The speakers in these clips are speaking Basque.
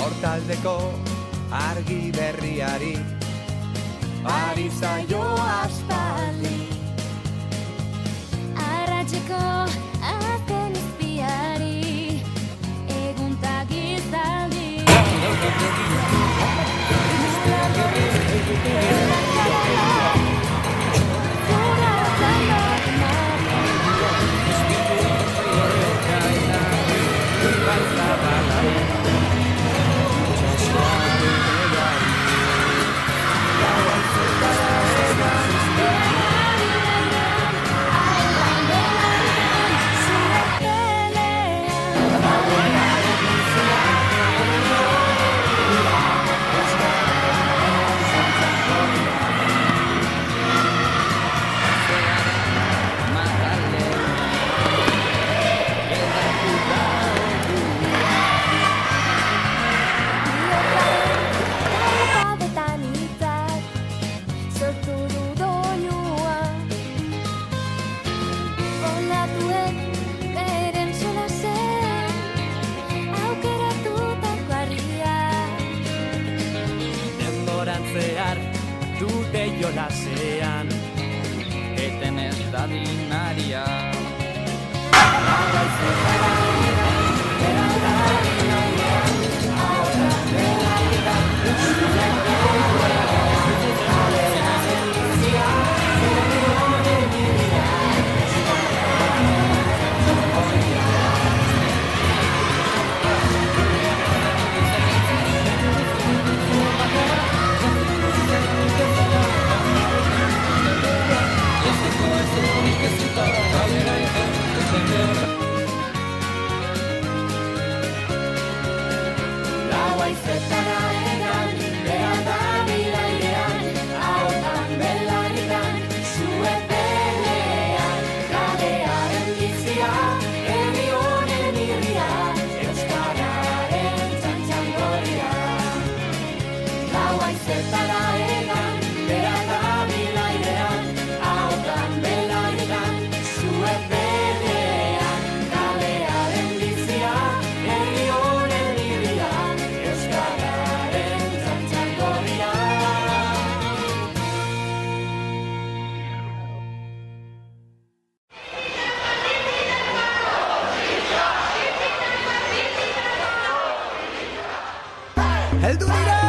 Sortaldeko argi berriari ari zaio aspaldi. Arratseko azken izpiari egun ta gizaldi. Dute jolasean eten ez dadinaria. Heldu dira!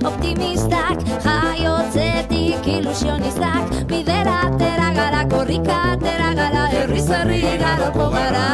Optimistak, jaiotzetik ilusionistak, bidera atera gara, korrika atera gara, herriz herri garoko gara.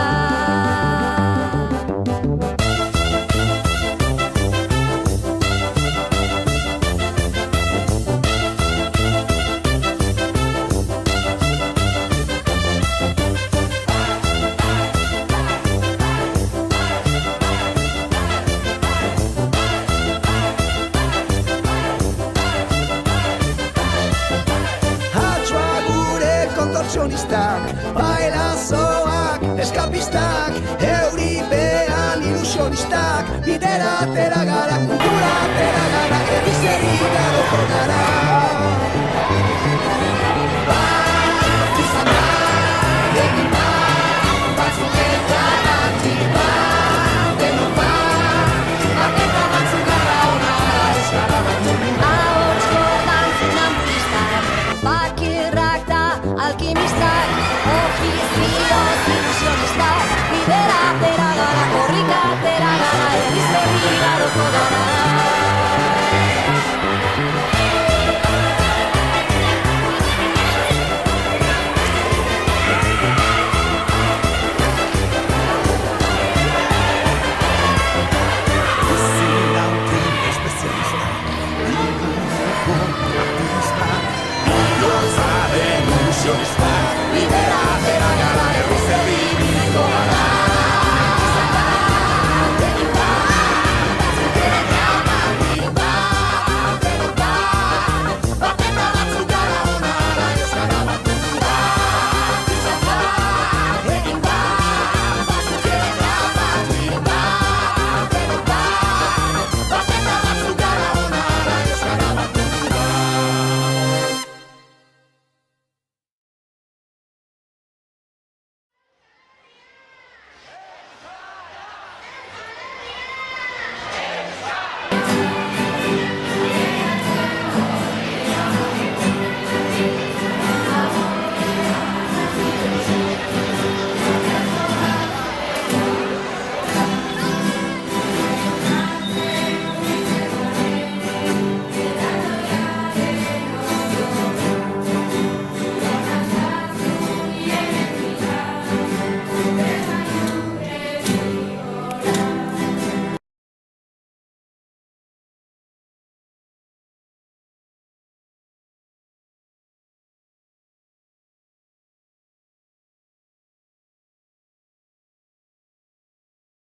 Bailazoak, eskapistak, euripean ilusionistak, bidera atera gara, kultura atera gara, herriz herri garoko gara. Bat izan da, egin bat, batzuk eta batik bat, denok bat, baketa batzuk gara ona, euskara bat mundu. Ahotsko dantzunan puristak, bakirrak da alkimistak, ofizioz ilusionistak, bidera atera gara, korrika atera gara, herriz herri garoko gara.